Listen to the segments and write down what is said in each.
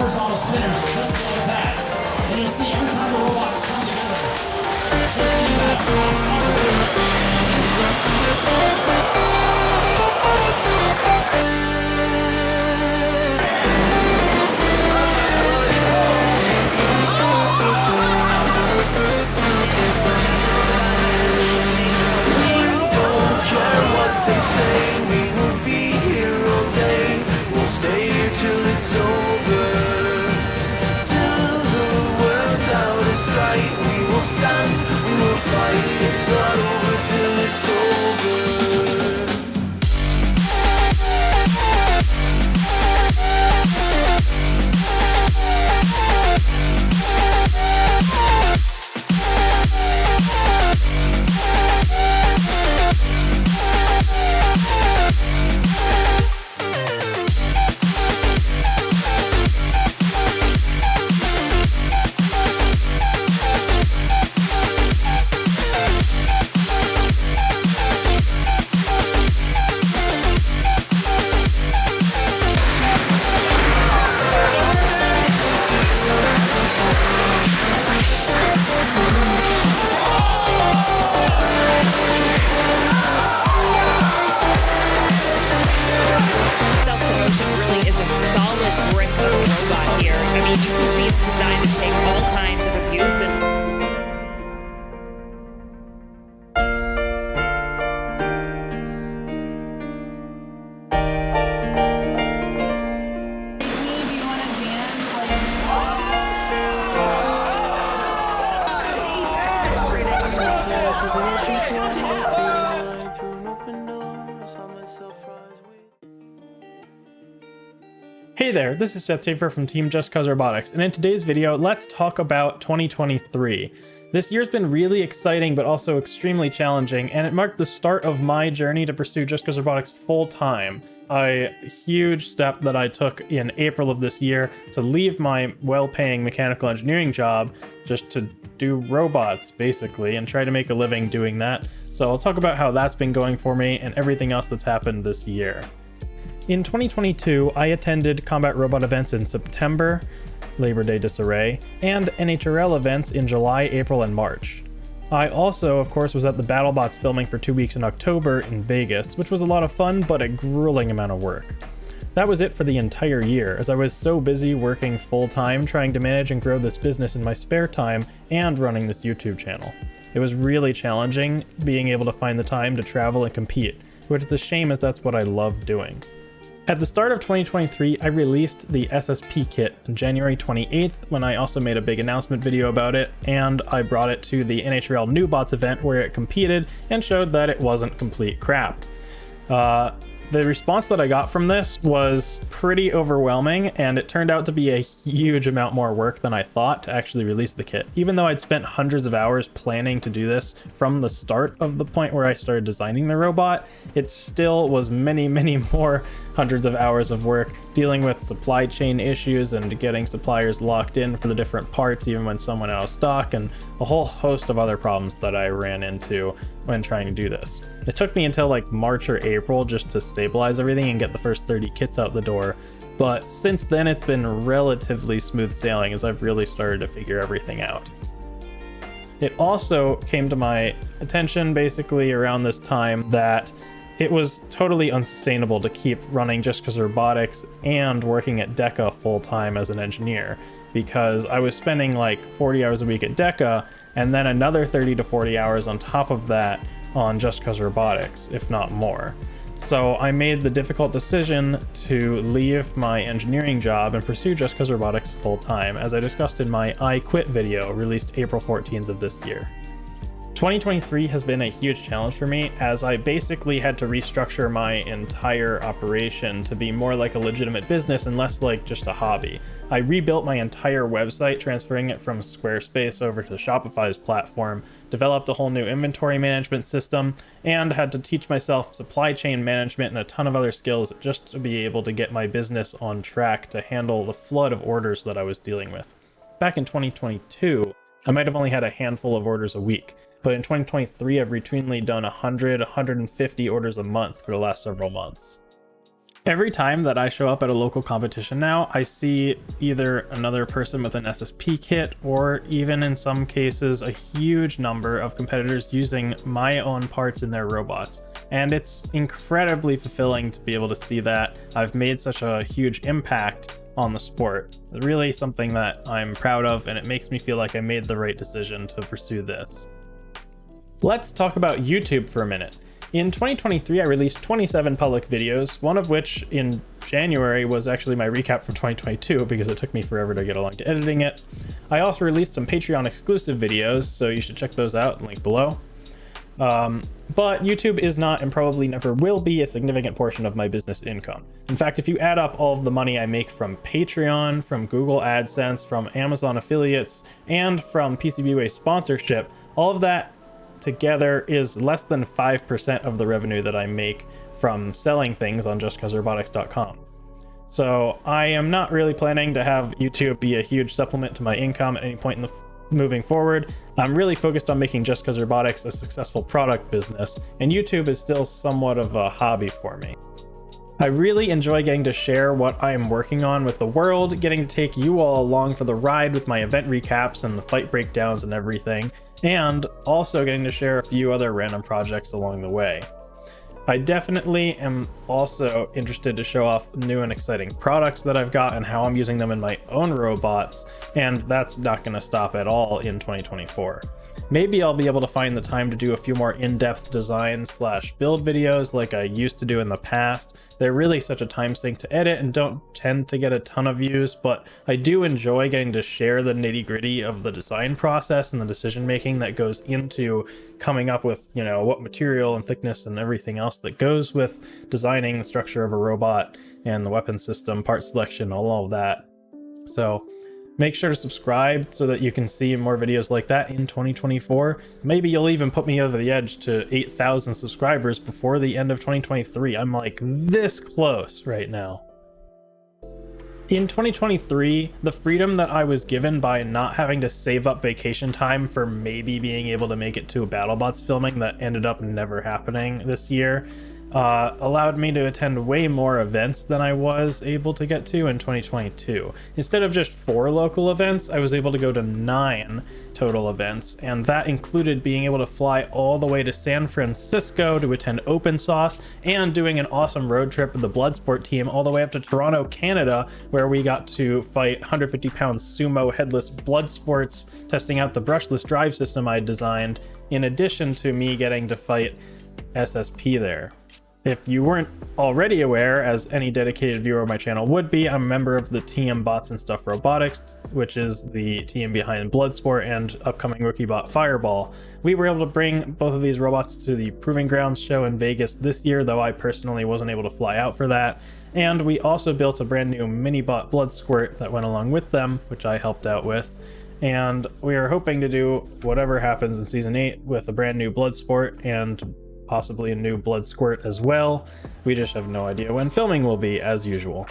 horizontal spinners just like that. And you'll see every time the robots come together, there's going to be that fast opportunity. Till it's over, till the world's out of sight. We will stand, we will fight. It's not over till it's over. Hey there, this is Seth Safer from Team Just Cause Robotics, and in today's video, let's talk about 2023. This year's been really exciting, but also extremely challenging, and it marked the start of my journey to pursue Just Cause Robotics full-time. A huge step that I took in April of this year to leave my well-paying mechanical engineering job just to do robots, basically, and try to make a living doing that. So I'll talk about how that's been going for me and everything else that's happened this year. In 2022, I attended combat robot events in September, Labor Day disarray, and NHRL events in July, April, and March. I also, of course, was at the BattleBots filming for 2 weeks in October in Vegas, which was a lot of fun, but a grueling amount of work. That was it for the entire year, as I was so busy working full-time trying to manage and grow this business in my spare time and running this YouTube channel. It was really challenging being able to find the time to travel and compete, which is a shame as that's what I love doing. At the start of 2023, I released the SSP kit on January 28th, when I also made a big announcement video about it, and I brought it to the NHRL New Bots event where it competed and showed that it wasn't complete crap. The response that I got from this was pretty overwhelming, and it turned out to be a huge amount more work than I thought to actually release the kit. Even though I'd spent hundreds of hours planning to do this from the start of the point where I started designing the robot, it still was many more hundreds of hours of work dealing with supply chain issues and getting suppliers locked in for the different parts even when some went out of stock, and a whole host of other problems that I ran into when trying to do this. It took me until like March or April just to stabilize everything and get the first 30 kits out the door, but since then it's been relatively smooth sailing as I've really started to figure everything out. It also came to my attention basically around this time that it was totally unsustainable to keep running Just Cause Robotics and working at DECA full-time as an engineer, because I was spending like 40 hours a week at DECA and then another 30 to 40 hours on top of that on Just Cause Robotics, if not more. So I made the difficult decision to leave my engineering job and pursue Just Cause Robotics full-time, as I discussed in my I Quit video released April 14th of this year. 2023 has been a huge challenge for me, as I basically had to restructure my entire operation to be more like a legitimate business and less like just a hobby. I rebuilt my entire website, transferring it from Squarespace over to Shopify's platform, developed a whole new inventory management system, and had to teach myself supply chain management and a ton of other skills just to be able to get my business on track to handle the flood of orders that I was dealing with. Back in 2022, I might have only had a handful of orders a week, but in 2023 I've routinely done 100, 150 orders a month for the last several months. Every time that I show up at a local competition now, I see either another person with an SSP kit, or even in some cases, a huge number of competitors using my own parts in their robots. And it's incredibly fulfilling to be able to see that I've made such a huge impact on the sport. It's really something that I'm proud of, and it makes me feel like I made the right decision to pursue this. Let's talk about YouTube for a minute. In 2023, I released 27 public videos, one of which in January was actually my recap from 2022 because it took me forever to get along to editing it. I also released some Patreon exclusive videos, so you should check those out, link below. But YouTube is not, and probably never will be, a significant portion of my business income. In fact, if you add up all of the money I make from Patreon, from Google AdSense, from Amazon affiliates, and from PCBWay sponsorship, all of that together is less than 5% of the revenue that I make from selling things on justcauserobotics.com. So I am not really planning to have YouTube be a huge supplement to my income at any point in the moving forward. I'm really focused on making Just Cause Robotics a successful product business, and YouTube is still somewhat of a hobby for me. I really enjoy getting to share what I am working on with the world, getting to take you all along for the ride with my event recaps and the fight breakdowns and everything, and also getting to share a few other random projects along the way. I definitely am also interested to show off new and exciting products that I've got and how I'm using them in my own robots, and that's not going to stop at all in 2024. Maybe I'll be able to find the time to do a few more in-depth design / build videos like I used to do in the past. They're really such a time sink to edit and don't tend to get a ton of views, but I do enjoy getting to share the nitty-gritty of the design process and the decision making that goes into coming up with, what material and thickness and everything else that goes with designing the structure of a robot and the weapon system, part selection, all of that. So make sure to subscribe so that you can see more videos like that in 2024. Maybe you'll even put me over the edge to 8,000 subscribers before the end of 2023. I'm like this close right now. In 2023, the freedom that I was given by not having to save up vacation time for maybe being able to make it to a BattleBots filming that ended up never happening this year allowed me to attend way more events than I was able to get to in 2022. Instead of just 4 local events, I was able to go to 9 total events, and that included being able to fly all the way to San Francisco to attend Open Sauce and doing an awesome road trip with the Bloodsport team all the way up to Toronto, Canada, where we got to fight 150-pound sumo headless Bloodsports, testing out the brushless drive system I designed, in addition to me getting to fight SSP there. If you weren't already aware, as any dedicated viewer of my channel would be, I'm a member of the TM Bots and Stuff Robotics, which is the team behind Bloodsport and upcoming rookie bot Fireball. We were able to bring both of these robots to the Proving Grounds show in Vegas this year, though I personally wasn't able to fly out for that. And we also built a brand new mini bot Bloodsquirt that went along with them, which I helped out with. And we are hoping to do whatever happens in Season 8 with a brand new Bloodsport and possibly a new Bloodsquirt as well. We just have no idea when filming will be, as usual.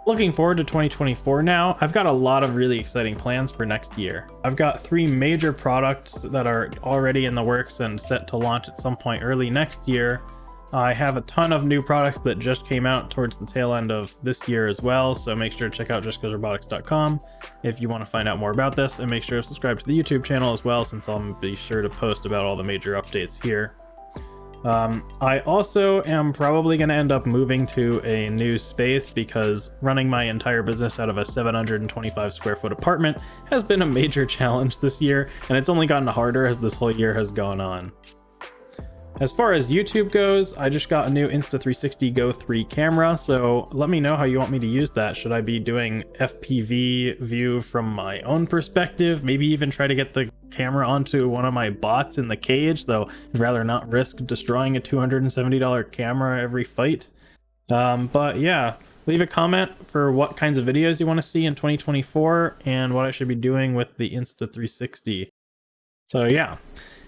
Looking forward to 2024 now, I've got a lot of really exciting plans for next year. I've got 3 major products that are already in the works and set to launch at some point early next year. I have a ton of new products that just came out towards the tail end of this year as well, so make sure to check out justcauserobotics.com if you want to find out more about this, and make sure to subscribe to the YouTube channel as well, since I'll be sure to post about all the major updates here. I also am probably going to end up moving to a new space because running my entire business out of a 725 square foot apartment has been a major challenge this year, and it's only gotten harder as this whole year has gone on. As far as YouTube goes, I just got a new Insta360 Go 3 camera, so let me know how you want me to use that. Should I be doing FPV view from my own perspective? Maybe even try to get the camera onto one of my bots in the cage, though I'd rather not risk destroying a $270 camera every fight. But yeah, leave a comment for what kinds of videos you want to see in 2024 and what I should be doing with the Insta360. So yeah.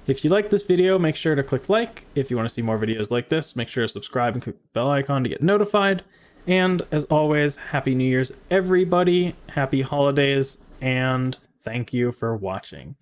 If you like this video, make sure to click like. If you want to see more videos like this, make sure to subscribe and click the bell icon to get notified. And as always, Happy New Year's, everybody. Happy holidays, and thank you for watching.